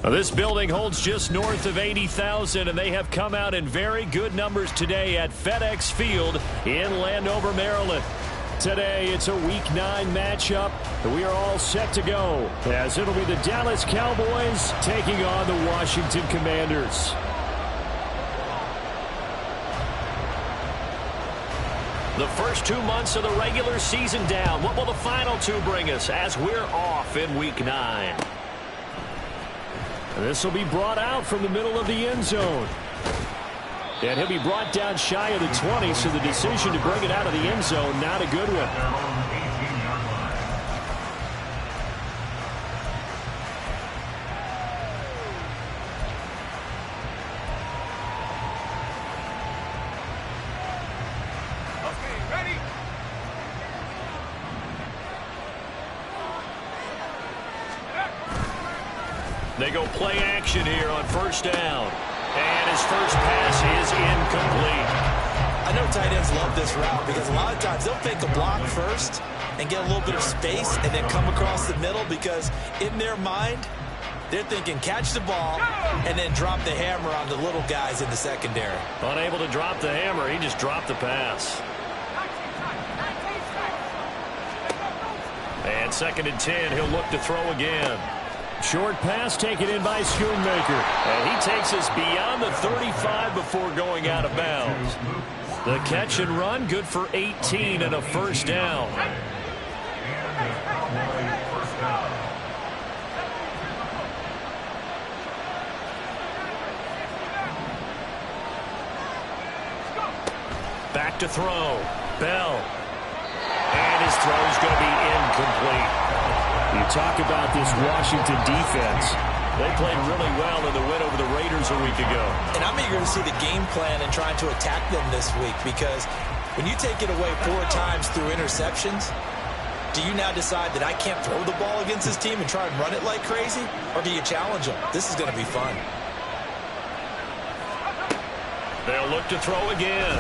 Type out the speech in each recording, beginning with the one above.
Well, this building holds just north of 80,000, and they have come out in very good numbers today at FedEx Field in Landover, Maryland. Today, it's a Week 9 matchup, and we are all set to go, as it'll be the Dallas Cowboys taking on the Washington Commanders. The first 2 months of the regular season down. What will the final 2 bring us as we're off in Week 9? This will be brought out from the middle of the end zone. And he'll be brought down shy of the 20, so the decision to bring it out of the end zone, not a good one. They go play action here on first down. And his first pass is incomplete. I know tight ends love this route because a lot of times they'll fake a block first and get a little bit of space and then come across the middle, because in their mind, they're thinking catch the ball and then drop the hammer on the little guys in the secondary. Unable to drop the hammer, he just dropped the pass. And 2nd and 10, he'll look to throw again. Short pass taken in by Schoonmaker. And he takes us beyond the 35 before going out of bounds. The catch and run, good for 18 and a first down. Back to throw. Bell. And his throw's going to be incomplete. You talk about this Washington defense. They played really well in the win over the Raiders a week ago. And I'm eager to see the game plan and trying to attack them this week, because when you take it away 4 times through interceptions, do you now decide that I can't throw the ball against this team and try and run it like crazy? Or do you challenge them? This is going to be fun. They'll look to throw again.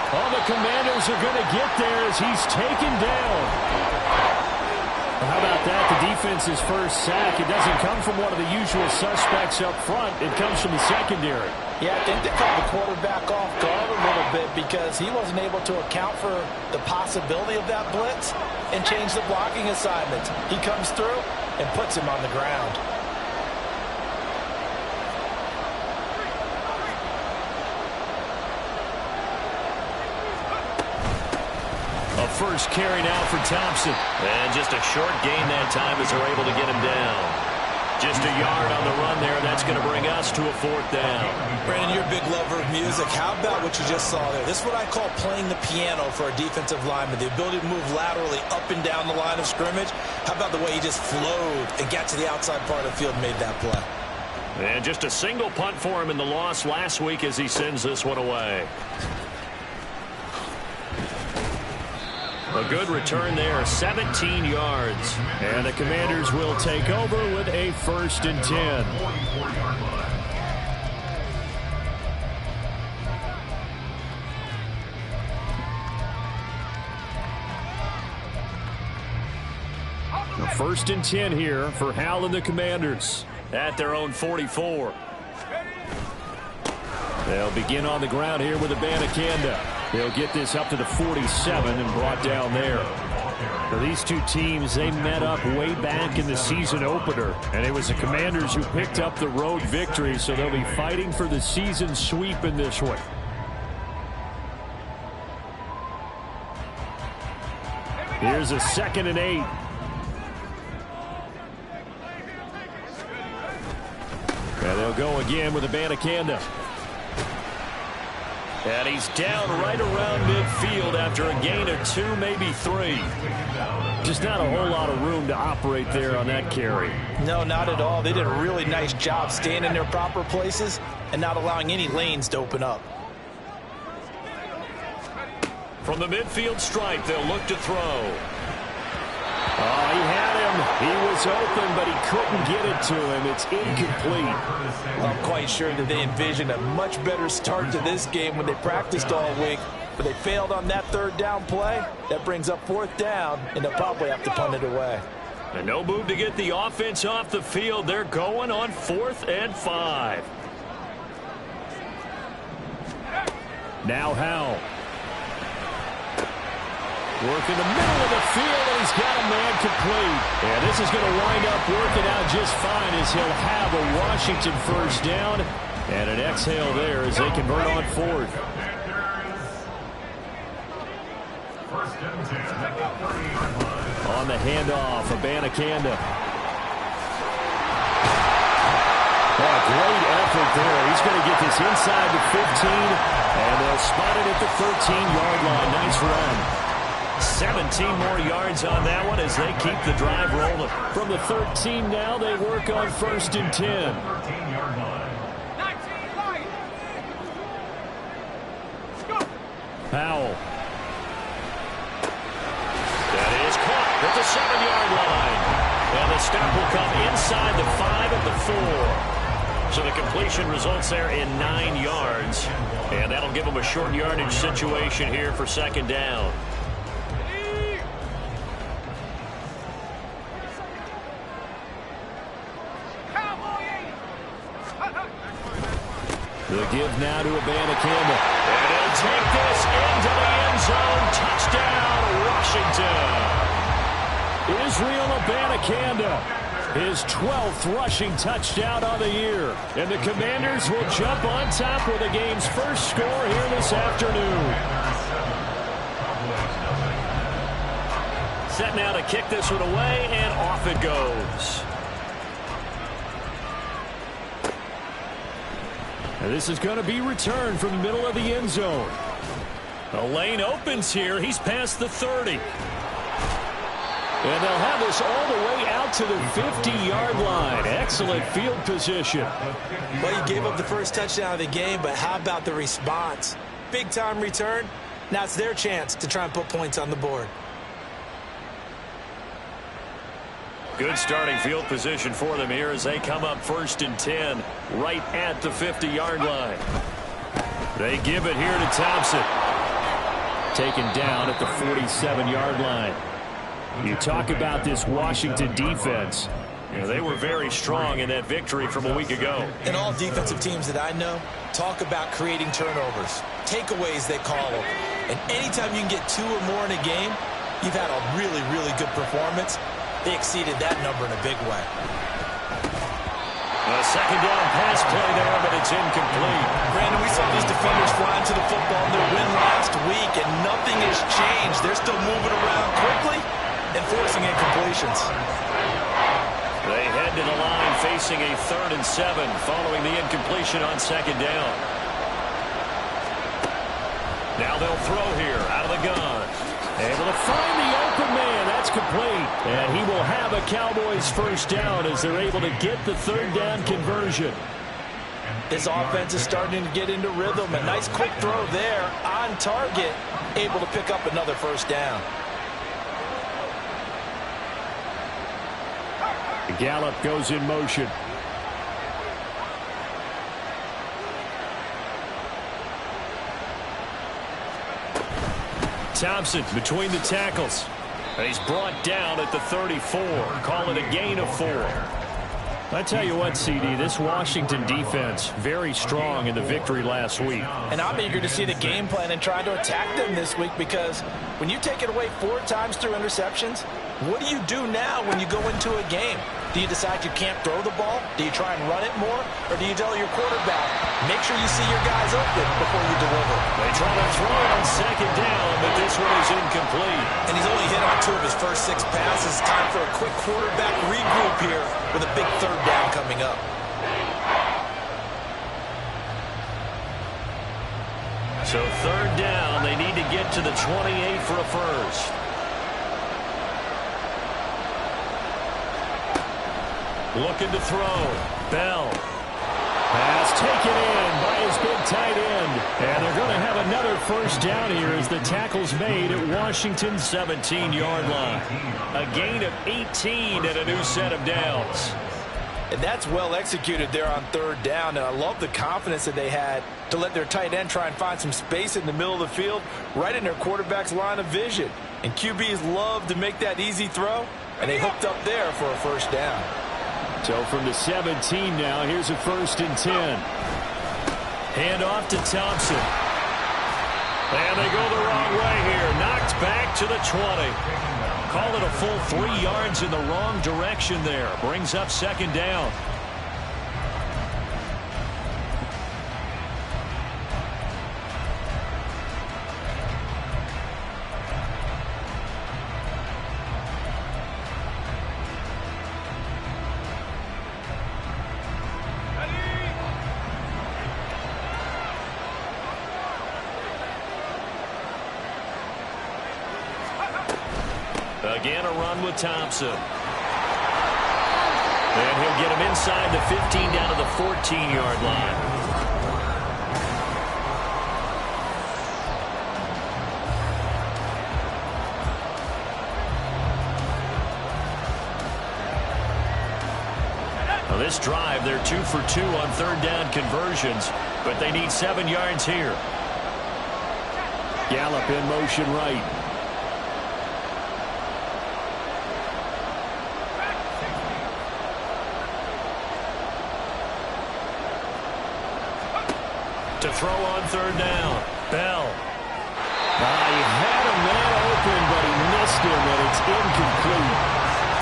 All the Commanders are going to get there as he's taken down. How about that? The defense's first sack. It doesn't come from one of the usual suspects up front. It comes from the secondary. Yeah, I think they caught the quarterback off guard a little bit because he wasn't able to account for the possibility of that blitz and change the blocking assignments. He comes through and puts him on the ground. A first carry now for Thompson. And just a short gain that time as they're able to get him down. Just a yard on the run there. That's going to bring us to a 4th down. Brandon, you're a big lover of music. How about what you just saw there? This is what I call playing the piano for a defensive lineman. The ability to move laterally up and down the line of scrimmage. How about the way he just flowed and got to the outside part of the field and made that play? And just a single punt for him in the loss last week as he sends this one away. A good return there, 17 yards. And the Commanders will take over with a 1st and 10. A 1st and 10 here for Hal and the Commanders at their own 44. They'll begin on the ground here with Abanikanda. They'll get this up to the 47 and brought down there. Now, these two teams, they met up way back in the season opener, and it was the Commanders who picked up the road victory, so they'll be fighting for the season sweep in this one. Here's a 2nd and 8. And they'll go again with Abanikanda. And he's down right around midfield after a gain of 2, maybe 3. Just not a whole lot of room to operate there on that carry. No, not at all. They did a really nice job staying in their proper places and not allowing any lanes to open up. From the midfield stripe, they'll look to throw. Oh, he had him. He was open, but he couldn't get it to him. It's incomplete. I'm quite sure that they envisioned a much better start to this game when they practiced all week, but they failed on that 3rd down play. That brings up 4th down, and they'll probably have to punt it away. And no move to get the offense off the field. They're going on 4th and 5. Now Howell. Work in the middle of the field, and he's got a man complete. And this is going to wind up working out just fine as he'll have a Washington 1st down. And an exhale there as they convert on 4th. On the handoff, Abanikanda. Oh, great effort there. He's going to get this inside the 15, and they'll spot it at the 13-yard line. Nice run. 17 more yards on that one as they keep the drive rolling. From the 13 now, they work on 1st and 10. Powell. That is caught at the 7-yard line. And the stop will come inside the 5 at the 4. So the completion results there in 9 yards. And that'll give them a short yardage situation here for 2nd down. The give now to Abanikanda. And he'll take this into the end zone. Touchdown, Washington. Israel Abanikanda. His 12th rushing touchdown on the year. And the Commanders will jump on top with the game's first score here this afternoon. Set now to kick this one away, and off it goes. And this is going to be returned from the middle of the end zone. The lane opens here. He's past the 30. And they'll have this all the way out to the 50-yard line. Excellent field position. Well, you gave up the first touchdown of the game, but how about the response? Big-time return. Now it's their chance to try and put points on the board. Good starting field position for them here as they come up 1st and 10 right at the 50-yard line. They give it here to Thompson. Taken down at the 47-yard line. You talk about this Washington defense. You know, they were very strong in that victory from a week ago. And all defensive teams that I know talk about creating turnovers. Takeaways, they call them. And anytime you can get 2 or more in a game, you've had a really, really good performance. They exceeded that number in a big way. A second down pass play there, but it's incomplete. Brandon, we saw these defenders flying to the football in their win last week, and nothing has changed. They're still moving around quickly and forcing incompletions. They head to the line facing a 3rd and 7 following the incompletion on second down. Now they'll throw here out of the gun. Able to find the open man. That's complete. And he will have a Cowboys first down as they're able to get the 3rd down conversion. This offense is starting to get into rhythm. A nice quick throw there on target. Able to pick up another first down. Gallup goes in motion. Thompson between the tackles. And he's brought down at the 34. Call it a gain of 4. I tell you what, CD, this Washington defense, very strong in the victory last week. And I'm eager to see the game plan and try to attack them this week, because when you take it away 4 times through interceptions, what do you do now when you go into a game? Do you decide you can't throw the ball? Do you try and run it more? Or do you tell your quarterback, make sure you see your guys open before you deliver? They try to throw it on second down, but this one is incomplete. And he's only hit on 2 of his first 6 passes. Time for a quick quarterback regroup here with a big 3rd down coming up. So 3rd down, they need to get to the 28 for a first. Looking to throw. Bell. Pass taken in by his big tight end. And they're going to have another first down here as the tackle's made at Washington's 17-yard line. A gain of 18 and a new set of downs. And that's well executed there on 3rd down. And I love the confidence that they had to let their tight end try and find some space in the middle of the field, right in their quarterback's line of vision. And QBs love to make that easy throw, and they hooked up there for a first down. So from the 17 now, here's a 1st and 10. Hand off to Thompson. And they go the wrong way here. Knocked back to the 20. Call it a full 3 yards in the wrong direction there. Brings up second down. Again, a run with Thompson. And he'll get him inside the 15 down to the 14-yard line. Now this drive, they're 2 for 2 on 3rd down conversions, but they need 7 yards here. Gallup in motion right. To throw on 3rd down. Bell. He had a man open, but he missed him, and it's incomplete.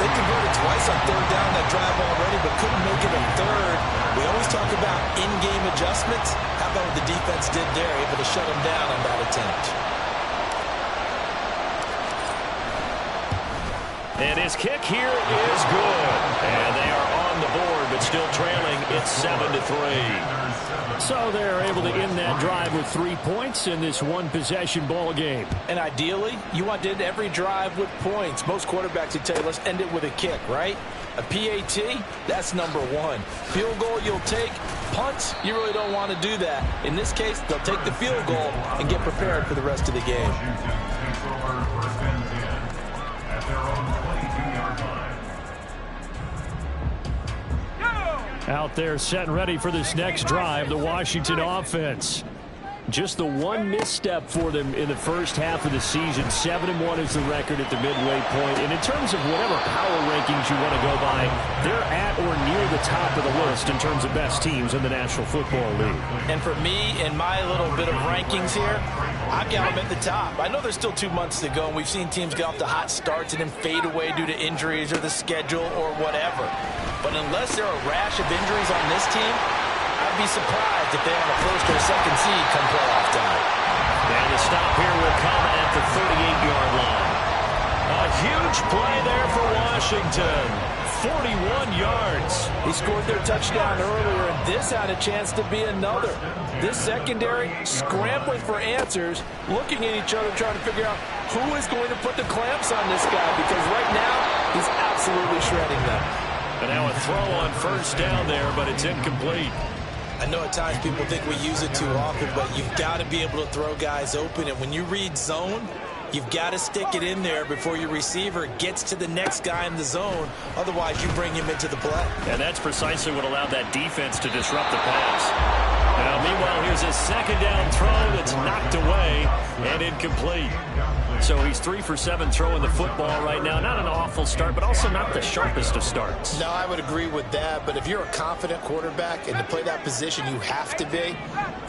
They converted twice on 3rd down. That drive already, but couldn't make it a third. We always talk about in-game adjustments. How about what the defense did there, able to shut them down on that attempt. And his kick here is good. And they are on the board, but still trailing. It's 7-3. So they're able to end that drive with 3 points in this one-possession ball game. And ideally, you want to end every drive with points. Most quarterbacks would tell you, let's end it with a kick, right? A PAT, that's number one. Field goal you'll take. Punts, you really don't want to do that. In this case, they'll take the field goal and get prepared for the rest of the game. Out there set and ready for this next drive, the Washington offense. Just the one misstep for them in the first half of the season. 7-1 is the record at the midway point. And in terms of whatever power rankings you want to go by, they're at or near the top of the list in terms of best teams in the National Football League. And for me, in my little bit of rankings here, I've got them at the top. I know there's still 2 months to go, and we've seen teams get off to hot starts and then fade away due to injuries or the schedule or whatever. But unless there are a rash of injuries on this team, I'd be surprised if they're on a first or second seed come playoff time. And the stop here will come at the 38-yard line. A huge play there for Washington. 41 yards. He scored their touchdown earlier, and this had a chance to be another. This secondary scrambling for answers, looking at each other, trying to figure out who is going to put the clamps on this guy, because right now he's absolutely shredding them. And now a throw on first down there, but it's incomplete. I know at times people think we use it too often, but you've got to be able to throw guys open. And when you read zone, you've got to stick it in there before your receiver gets to the next guy in the zone. Otherwise, you bring him into the play. And that's precisely what allowed that defense to disrupt the pass. Now, meanwhile, here's a second down throw that's knocked away and incomplete. So he's 3 for 7 throwing the football right now. Not an awful start, but also not the sharpest of starts. No, I would agree with that. But if you're a confident quarterback and to play that position you have to be,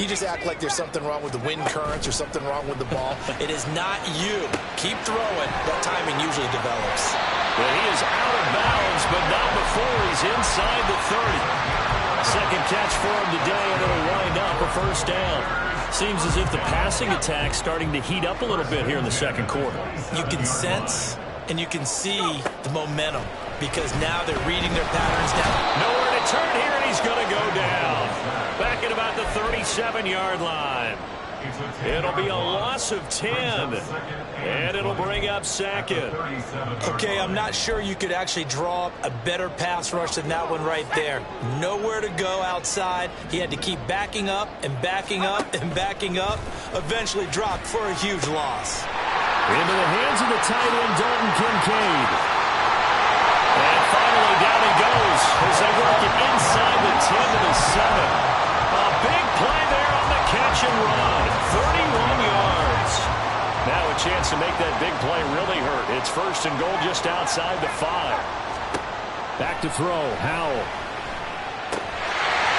you just act like there's something wrong with the wind currents or something wrong with the ball. It is not you. Keep throwing. That timing usually develops. But he is out of bounds, but not before he's inside the 30. Second catch for him today, and it'll wind up a first down. Seems as if the passing attack's starting to heat up a little bit here in the second quarter. You can sense and you can see the momentum because now they're reading their patterns down. Nowhere to turn here, and he's going to go down. Back at about the 37-yard line. It'll be a loss of 10, and it'll bring up second. Okay, I'm not sure you could actually draw up a better pass rush than that one right there. Nowhere to go outside. He had to keep backing up and backing up and backing up. Eventually dropped for a huge loss. Into the hands of the tight end, Dalton Kincaid. And finally down he goes as they work it inside the 10 to the 7. A big play there on the catch and run. 31 yards. Now a chance to make that big play really hurt. It's first and goal just outside the 5. Back to throw, Howell.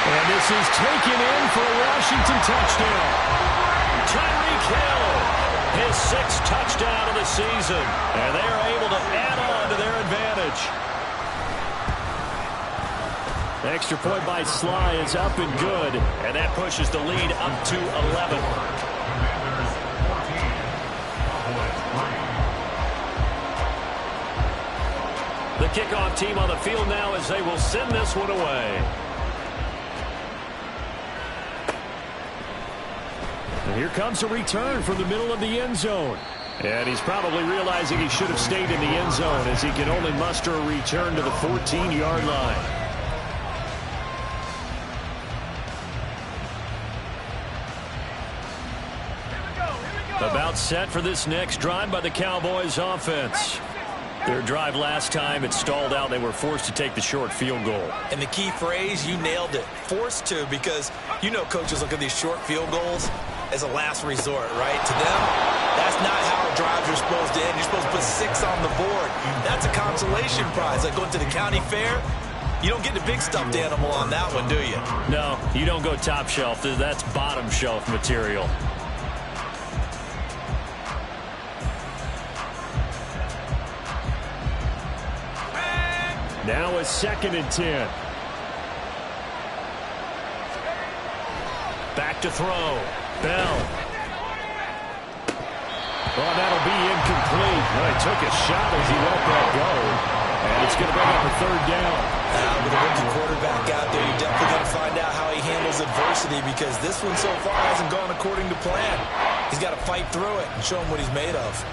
And this is taken in for a Washington touchdown. Tyreek Hill, his 6th touchdown of the season. And they are able to add on to their advantage. The extra point by Sly is up and good, and that pushes the lead up to 11. The kickoff team on the field now as they will send this one away. And here comes a return from the middle of the end zone. And he's probably realizing he should have stayed in the end zone as he can only muster a return to the 14-yard line. About set for this next drive by the Cowboys offense. Their drive last time, it stalled out. They were forced to take the short field goal. And the key phrase, you nailed it. Forced to, because you know coaches look at these short field goals as a last resort, right? To them, that's not how drives are supposed to end. You're supposed to put 6 on the board. That's a consolation prize. Like going to the county fair, you don't get the big stuffed animal on that one, do you? No, you don't go top shelf. That's bottom shelf material. Now a 2nd and 10. Back to throw. Bell. Well, that'll be incomplete. Well, he took a shot as he let that go. And it's going to bring up a 3rd down. With a rookie quarterback out there, you're definitely going to find out how he handles adversity, because this one so far hasn't gone according to plan. He's got to fight through it and show him what he's made of.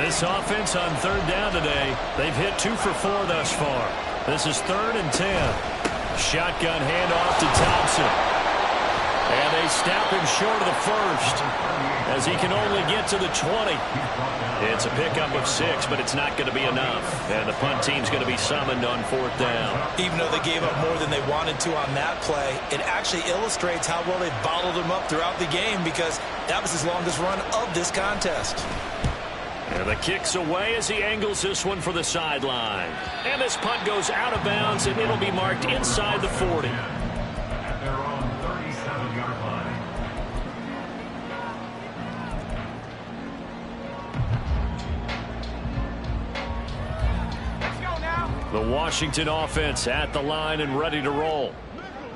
This offense on 3rd down today, they've hit 2 for 4 thus far. This is 3rd and 10. Shotgun handoff to Thompson. And they snap him short of the 1st as he can only get to the 20. It's a pickup of 6, but it's not going to be enough. And the punt team's going to be summoned on 4th down. Even though they gave up more than they wanted to on that play, it actually illustrates how well they bottled him up throughout the game, because that was his longest run of this contest. And the kick's away as he angles this one for the sideline. And this punt goes out of bounds, and it'll be marked inside the 40. At their own 37-yard line. Let's go now. The Washington offense at the line and ready to roll.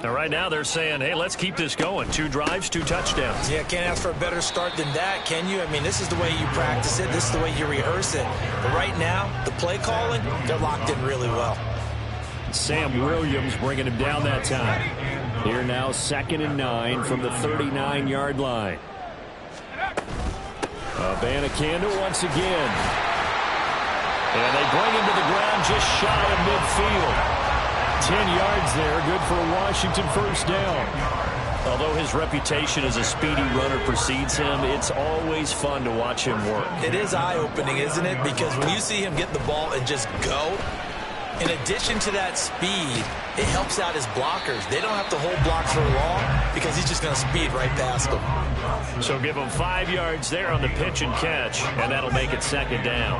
And right now they're saying, hey, let's keep this going. 2 drives, 2 touchdowns. Yeah, can't ask for a better start than that, can you? I mean, this is the way you practice it. This is the way you rehearse it. But right now, the play calling, they're locked in really well. Sam Williams bringing him down that time. Here now, 2nd and 9 from the 39-yard line. Abanikanda once again. And they bring him to the ground just shy of midfield. 10 yards there, good for a Washington 1st down. Although his reputation as a speedy runner precedes him, it's always fun to watch him work. It is eye-opening, isn't it? Because when you see him get the ball and just go, in addition to that speed, it helps out his blockers. They don't have to hold blocks for long because he's just going to speed right past them. So give him 5 yards there on the pitch and catch, and that'll make it 2nd down.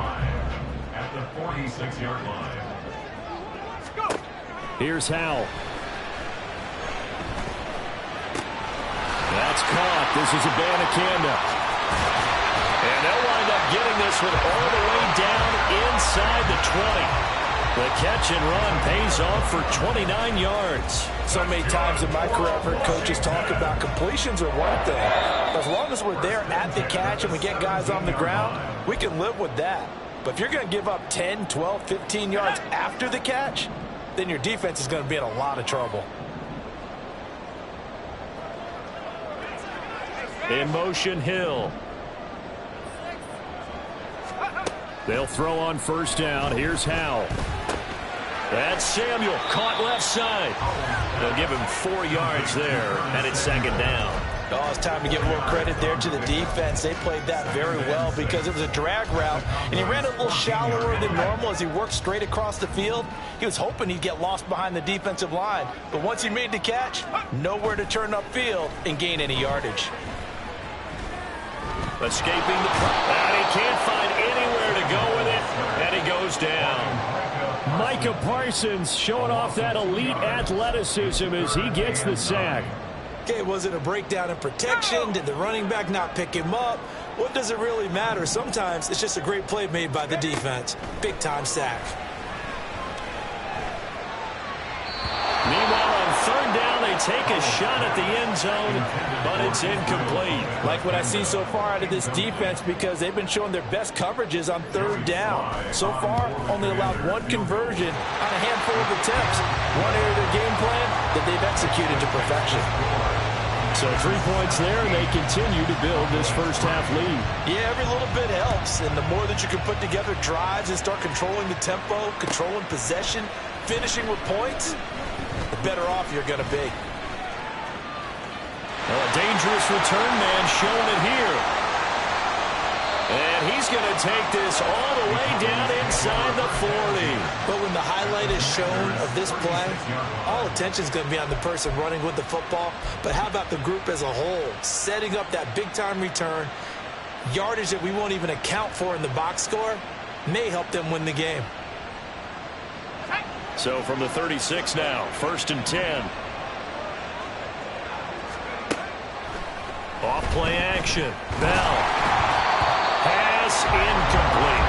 At the 46-yard line. Here's Howell. That's caught. This is Abanikanda. And they'll wind up getting this one all the way down inside the 20. The catch and run pays off for 29 yards. So many times in my career, I've heard coaches talk about completions are one thing. But as long as we're there at the catch and we get guys on the ground, we can live with that. But if you're going to give up 10, 12, 15 yards after the catch, then your defense is going to be in a lot of trouble. In motion, Hill. They'll throw on 1st down. Here's Howell. That's Samuel, caught left side. They'll give him 4 yards there, and it's 2nd down. Oh, it's time to give a little credit there to the defense. They played that very well because it was a drag route, and he ran a little shallower than normal as he worked straight across the field. He was hoping he'd get lost behind the defensive line, but once he made the catch, nowhere to turn upfield and gain any yardage. Escaping the and he can't find anywhere to go with it, and he goes down. Micah Parsons showing off that elite athleticism as he gets the sack. Okay, was it a breakdown in protection? Did the running back not pick him up? What does it really matter? Sometimes it's just a great play made by the defense. Big-time sack. Meanwhile, on 3rd down, they take a shot at the end zone, but it's incomplete. Like what I see so far out of this defense, because they've been showing their best coverages on 3rd down. So far, only allowed 1 conversion on a handful of attempts. One area of their game plan that they've executed to perfection. So 3 points there, and they continue to build this first half lead. Yeah, every little bit helps, and the more that you can put together drives and start controlling the tempo, controlling possession, finishing with points, the better off you're going to be. Well, a dangerous return man showing it here. And he's going to take this all the way down inside the 40. But when the highlight is shown of this play, all attention is going to be on the person running with the football. But how about the group as a whole, setting up that big-time return Yardage that we won't even account for in the box score may help them win the game. So from the 36 now, 1st and 10. Off play action. Bell. Pass incomplete.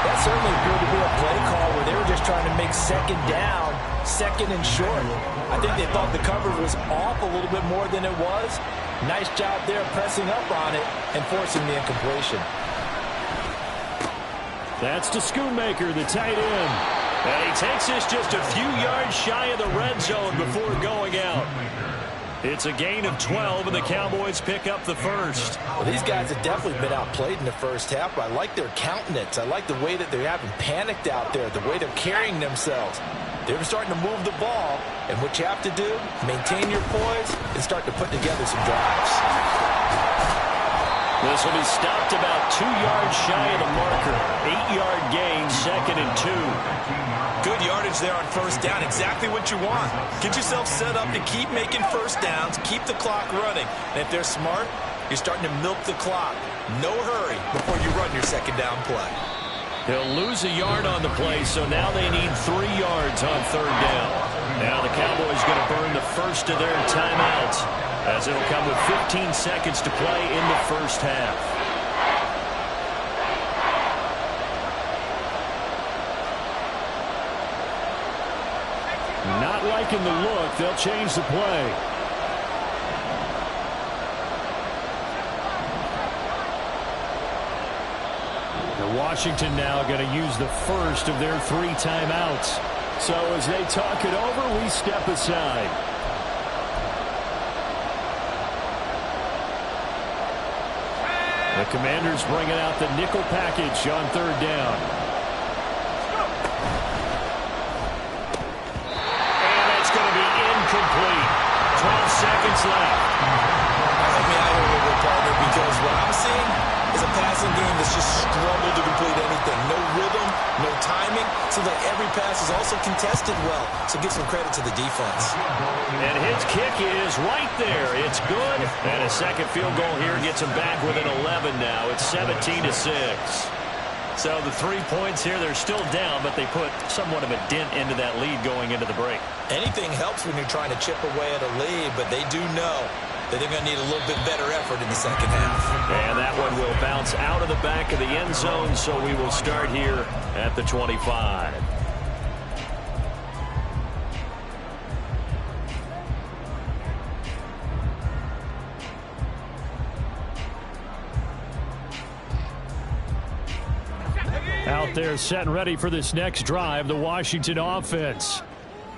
That certainly appeared to be a play call where they were just trying to make second down, second and short. I think they thought the coverage was off a little bit more than it was. Nice job there pressing up on it and forcing the incompletion. That's to Schoonmaker, the tight end. And he takes this just a few yards shy of the red zone before going out. It's a gain of 12, and the Cowboys pick up the first. Well, these guys have definitely been outplayed in the first half, but I like their countenance. I like the way that they're having panicked out there, the way they're carrying themselves. They're starting to move the ball, and what you have to do, maintain your poise and start to put together some drives. This will be stopped about 2 yards shy of the marker. 8-yard gain, 2nd and 2. Good yardage there on first down. Exactly what you want. Get yourself set up to keep making first downs, keep the clock running. And if they're smart, you're starting to milk the clock. No hurry before you run your second down play. He'll lose a yard on the play, so now they need 3 yards on 3rd down. Now the Cowboys going to burn the first of their timeouts, as it'll come with 15 seconds to play in the first half. Not liking the look. They'll change the play. Washington now going to use the first of their 3 timeouts. So as they talk it over, we step aside. The Commanders bringing out the nickel package on 3rd down. And that's going to be incomplete. 12 seconds left. Help me out here a little bit, partner, because what I'm seeing is a passing game that's just struggled to complete anything. No rhythm, no timing. Seems like every pass is also contested well. So give some credit to the defense. And his kick is right there. It's good. And a second field goal here gets him back within 11 now. It's 17-6. So the 3 points here, they're still down, but they put somewhat of a dent into that lead going into the break. Anything helps when you're trying to chip away at a lead, but they do know that they're going to need a little bit better effort in the second half. And that one will bounce out of the back of the end zone, so we will start here at the 25. Out there set and ready for this next drive, the Washington offense.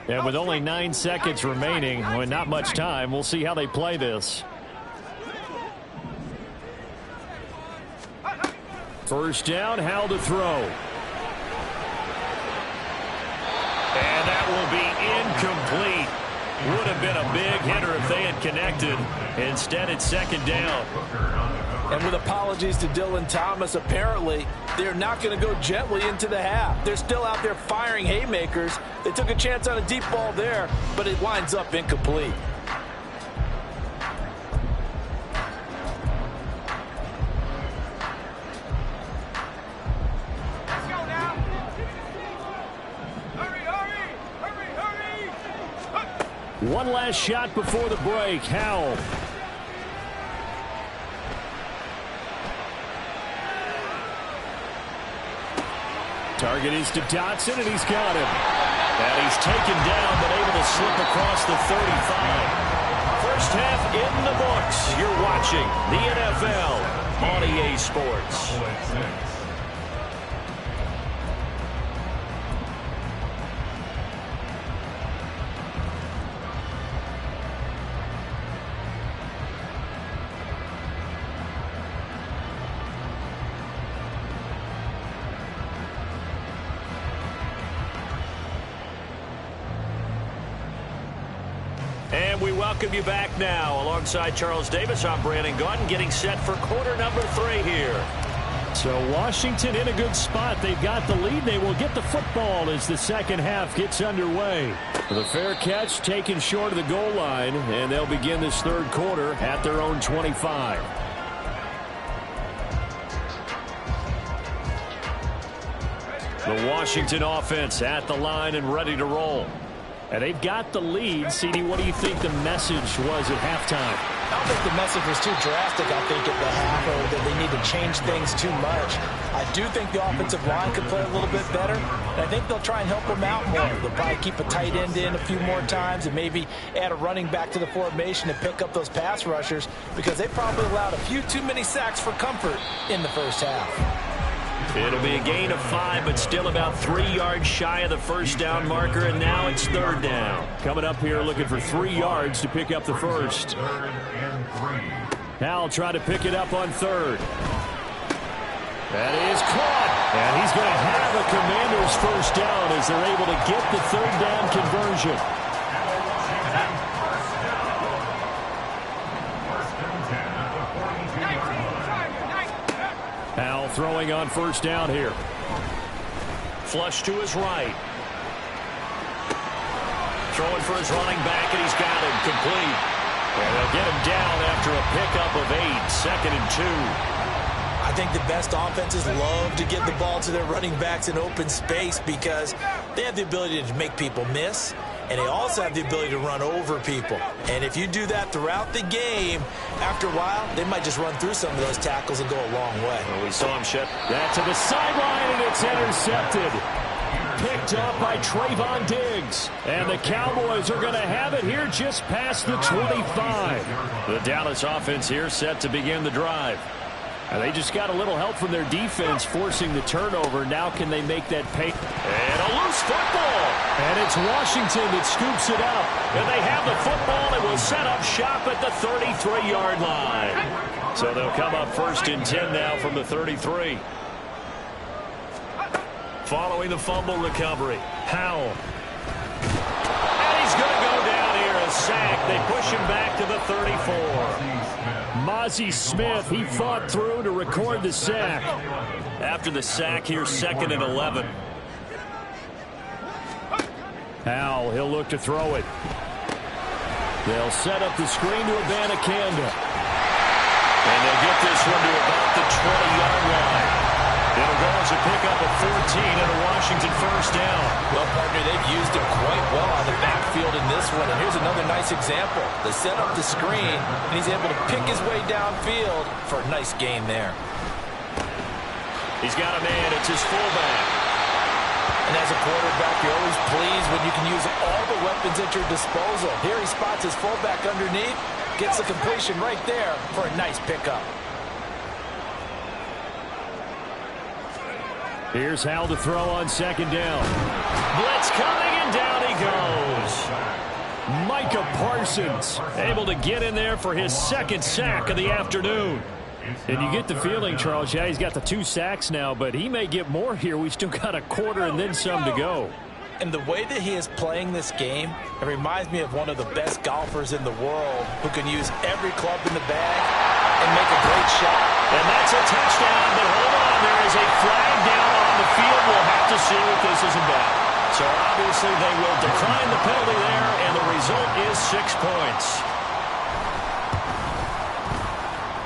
And with only 9 seconds remaining, with not much time, we'll see how they play this. First down, Howell to throw. And that will be incomplete. Would have been a big hitter if they had connected. Instead, it's 2nd down. And with apologies to Dylan Thomas, apparently they're not going to go gently into the half. They're still out there firing haymakers. They took a chance on a deep ball there, but it winds up incomplete. Let's go now. Hurry, hurry, hurry, hurry. One last shot before the break. Howell. Target is to Dotson, and he's got him. And he's taken down, but able to slip across the 35. First half in the books. You're watching the NFL on EA Sports. And we welcome you back now. Alongside Charles Davis, I'm Brandon Gaudin, getting set for quarter number 3 here. So Washington in a good spot. They've got the lead. They will get the football as the second half gets underway. The fair catch taken short of the goal line, and they'll begin this 3rd quarter at their own 25. The Washington offense at the line and ready to roll. And they've got the lead. CD, what do you think the message was at halftime? I don't think the message was too drastic, I think, at the half, or that they need to change things too much. I do think the offensive line could play a little bit better, and I think they'll try and help them out more. They'll probably keep a tight end in a few more times and maybe add a running back to the formation and pick up those pass rushers, because they probably allowed a few too many sacks for comfort in the first half. It'll be a gain of 5, but still about 3 yards shy of the first down marker, and now it's third down. Coming up here looking for 3 yards to pick up the first. Howell trying to pick it up on third. That is caught, and he's going to have a Commanders first down as they're able to get the third down conversion. Howell throwing on first down here. Flush to his right. Throwing for his running back, and he's got him complete. And they'll get him down after a pickup of 8, second and 2. I think the best offenses love to get the ball to their running backs in open space because they have the ability to make people miss, and they also have the ability to run over people. And if you do that throughout the game, after a while, they might just run through some of those tackles and go a long way. Well, we saw him shut that to the sideline, and it's intercepted. Picked up by Trayvon Diggs. And the Cowboys are going to have it here just past the 25. The Dallas offense here set to begin the drive. And they just got a little help from their defense forcing the turnover. Now can they make that pay? And a loose football. And it's Washington that scoops it up. And they have the football and will set up shop at the 33-yard line. So they'll come up first and 10 now from the 33. Following the fumble recovery, Howell. And he's going to go down here, a sack. They push him back to the 34. Mazi Smith, he fought through to record the sack. After the sack, here's second and 11. Howell, he'll look to throw it. They'll set up the screen to Abanikanda. And they'll get this one to about the 20-yard line. It'll go as a pickup of 14 and a Washington first down. Well, partner, they've used him quite well on the backfield in this one. And here's another nice example. They set up the screen, and he's able to pick his way downfield for a nice gain there. He's got a man. It's his fullback. And as a quarterback, you're always pleased when you can use all the weapons at your disposal. Here he spots his fullback underneath, gets the completion right there for a nice pickup. Here's Howell to throw on second down. Blitz coming, and down he goes. Micah Parsons able to get in there for his second sack of the afternoon. And you get the feeling, Charles, yeah, he's got the 2 sacks now, but he may get more here. We still got a quarter and then some to go. And the way that he is playing this game, it reminds me of one of the best golfers in the world who can use every club in the bag and make a great shot. And that's a touchdown, but hold on, there is a flag down on the field. We'll have to see what this is about. So obviously they will decline the penalty there, and the result is 6 points.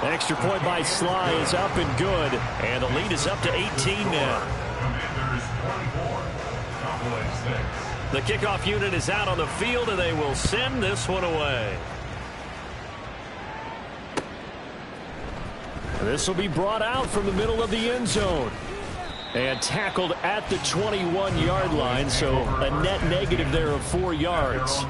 Extra point by Sly is up and good, and the lead is up to 18 now. The kickoff unit is out on the field, and they will send this one away. This will be brought out from the middle of the end zone and tackled at the 21-yard line, so a net negative there of 4 yards.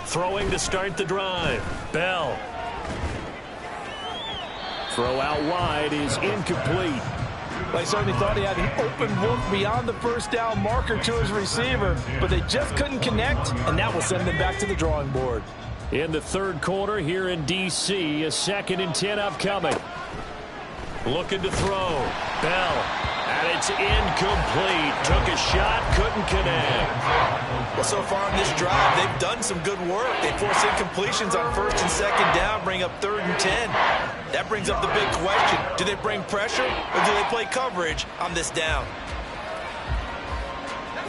Throwing to start the drive. Bell. Throw out wide is incomplete. I certainly thought he had an open look beyond the first down marker to his receiver, but they just couldn't connect, and that will send them back to the drawing board. In the third quarter here in D.C., a 2nd and 10 upcoming. Looking to throw. Bell. And it's incomplete. Took a shot, couldn't connect. Well, so far in this drive, they've done some good work. They force incompletions on 1st and 2nd down, bring up 3rd and 10. That brings up the big question. Do they bring pressure or do they play coverage on this down?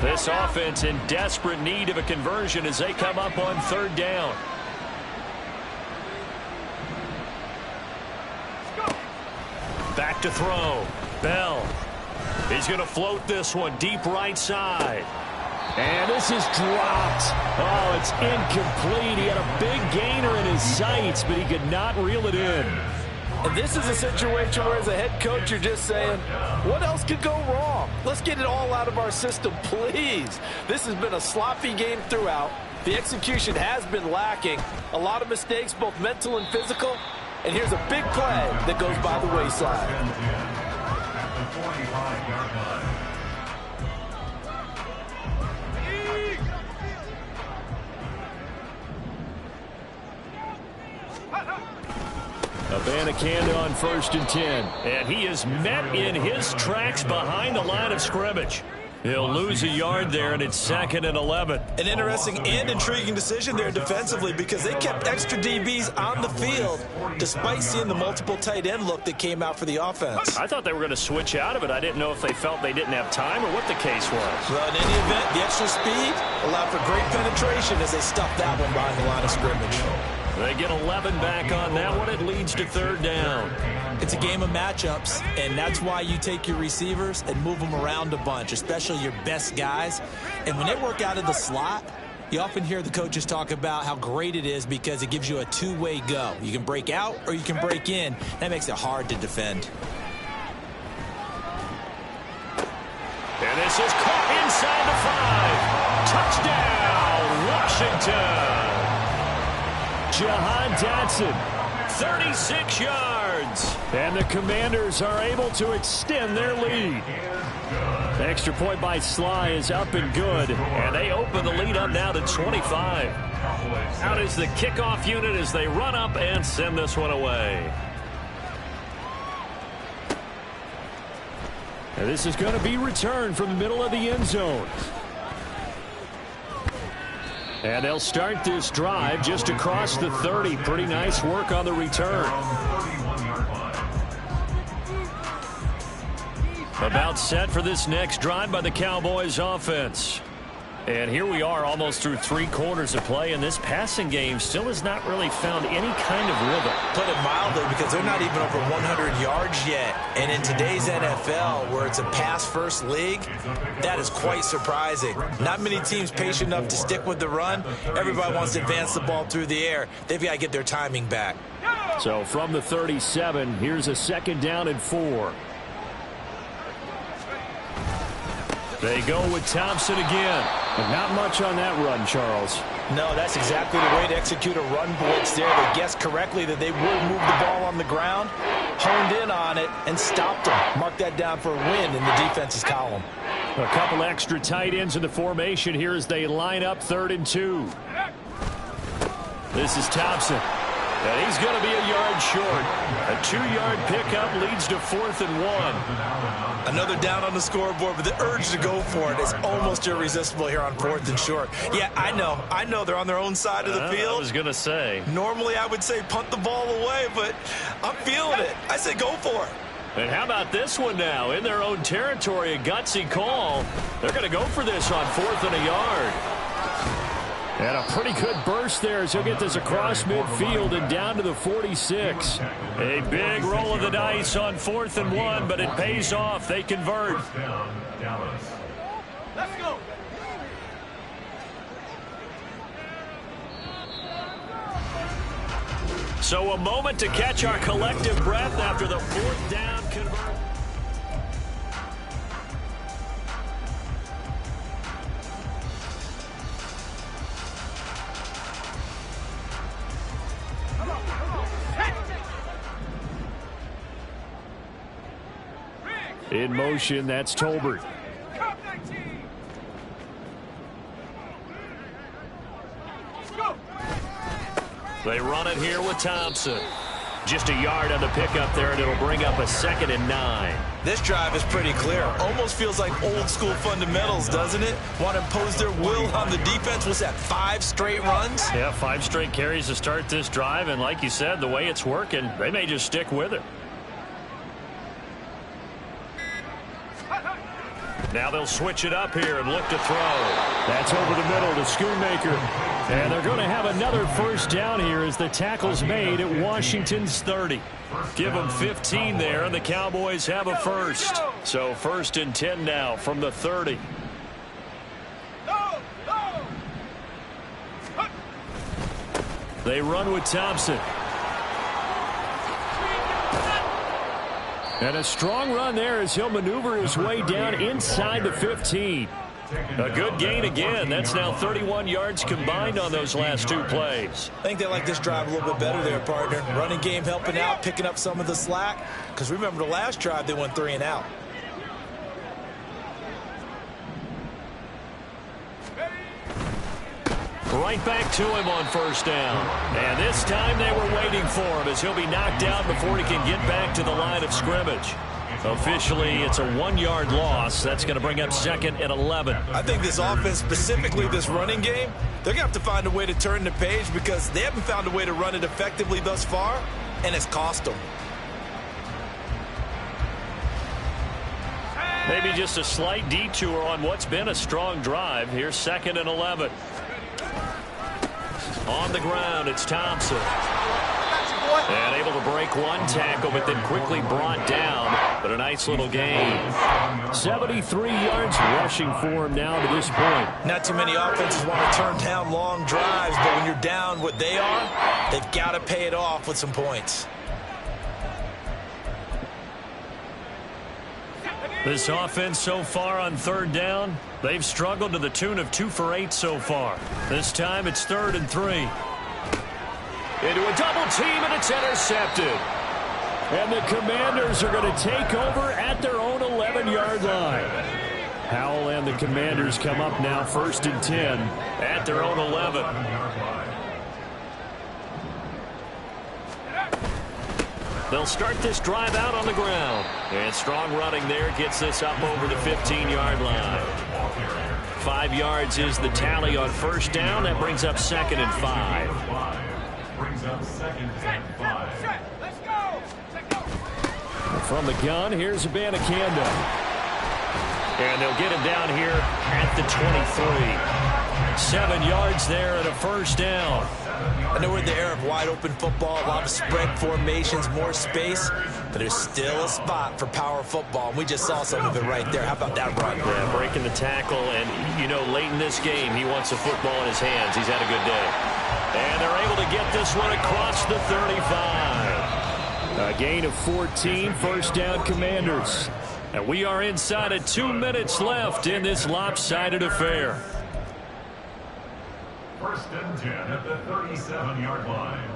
This offense in desperate need of a conversion as they come up on 3rd down. Back to throw. Bell. He's going to float this one deep right side. And this is dropped. Oh, it's incomplete. He had a big gainer in his sights, but he could not reel it in. And this is a situation where, as a head coach, you're just saying, what else could go wrong? Let's get it all out of our system, please. This has been a sloppy game throughout. The execution has been lacking. A lot of mistakes, both mental and physical. And here's a big play that goes by the wayside. At the 45-yard line. Abanikanda on 1st and 10. And he is met in his tracks behind the line of scrimmage. He'll lose a yard there, and it's 2nd and 11. An interesting and intriguing decision there defensively because they kept extra DBs on the field despite seeing the multiple tight end look that came out for the offense. I thought they were going to switch out of it. I didn't know if they felt they didn't have time or what the case was. Well, in any event, the extra speed allowed for great penetration as they stuffed that one behind the line of scrimmage. They get 11 back on that one. It leads to 3rd down. It's a game of matchups, and that's why you take your receivers and move them around a bunch, especially your best guys. And when they work out of the slot, you often hear the coaches talk about how great it is because it gives you a two-way go. You can break out or you can break in. That makes it hard to defend. And this is caught inside the 5. Touchdown, Washington. Jahan Dotson, 36 yards. And the Commanders are able to extend their lead. The extra point by Sly is up and good. And they open the lead up now to 25. Out is the kickoff unit as they run up and send this one away. And this is going to be returned from the middle of the end zone. And they'll start this drive just across the 30. Pretty nice work on the return. About set for this next drive by the Cowboys offense. And here we are almost through 3 quarters of play, and this passing game still has not really found any kind of rhythm. Put it mildly, because they're not even over 100 yards yet. And in today's NFL, where it's a pass-first league, that is quite surprising. Not many teams patient enough to stick with the run. Everybody wants to advance the ball through the air. They've got to get their timing back. So from the 37, here's a 2nd down and 4. They go with Thompson again. But not much on that run, Charles. No, that's exactly the way to execute a run blitz there. They guessed correctly that they would move the ball on the ground, honed in on it, and stopped them. Mark that down for a win in the defense's column. A couple extra tight ends in the formation here as they line up 3rd and 2. This is Thompson. And he's going to be a yard short. A 2-yard pickup leads to 4th and 1. Another down on the scoreboard, but the urge to go for it is almost irresistible here on 4th and short. Yeah, I know they're on their own side of the field. I was going to say. Normally I would say punt the ball away, but I'm feeling it. I say go for it. And how about this one now? In their own territory, a gutsy call. They're going to go for this on 4th and a yard. And a pretty good burst there as he'll get this across midfield and down to the 46. A big roll of the dice on 4th and 1, but it pays off. They convert. Let's go. So a moment to catch our collective breath after the 4th down conversion. In motion, that's Tolbert. They run it here with Thompson. Just a yard on the pickup there, and it'll bring up a 2nd and 9. This drive is pretty clear. Almost feels like old school fundamentals, doesn't it? Want to impose their will on the defense. What's that, 5 straight runs? Yeah, 5 straight carries to start this drive, and like you said, the way it's working, they may just stick with it. Now they'll switch it up here and look to throw. That's over the middle to Schoonmaker. And they're going to have another first down here as the tackle's made at Washington's 30. Give them 15 there, and the Cowboys have a first. So 1st and 10 now from the 30. They run with Thompson. And a strong run there as he'll maneuver his way down inside the 15. A good gain again. That's now 31 yards combined on those last 2 plays. I think they like this drive a little bit better there, partner. Running game helping out, picking up some of the slack. Because remember the last drive, they went 3 and out. Right back to him on first down. And this time they were waiting for him as he'll be knocked out before he can get back to the line of scrimmage. Officially, it's a 1-yard loss. That's going to bring up 2nd and 11. I think this offense, specifically this running game, they're going to have to find a way to turn the page because they haven't found a way to run it effectively thus far, and it's cost them. Maybe just a slight detour on what's been a strong drive. Here's 2nd and 11. On the ground, it's Thompson. And able to break one tackle, but then quickly brought down. But a nice little gain. 73 yards rushing for him now to this point. Not too many offenses want to turn down long drives, but when you're down what they are, they've got to pay it off with some points. This offense so far on 3rd down, they've struggled to the tune of 2 for 8 so far. This time it's 3rd and 3. Into a double team, and it's intercepted. And the Commanders are going to take over at their own 11-yard line. Howell and the Commanders come up now 1st and 10 at their own 11. They'll start this drive out on the ground. And strong running there gets this up over the 15-yard line. 5 yards is the tally on first down. That brings up 2nd and 5. Brings up 2nd and 5. Let's go. From the gun, here's Abanikanda. And they'll get him down here at the 23. 7 yards there and a first down. I know we're in the era of wide-open football, a lot of spread formations, more space, but there's still a spot for power football, and we just saw some of it right there. How about that run? Yeah, breaking the tackle, and, you know, late in this game, he wants the football in his hands. He's had a good day. And they're able to get this one across the 35. A gain of 14, first down Commanders. And we are inside of 2 minutes left in this lopsided affair. 1st and 10 at the 37-yard line.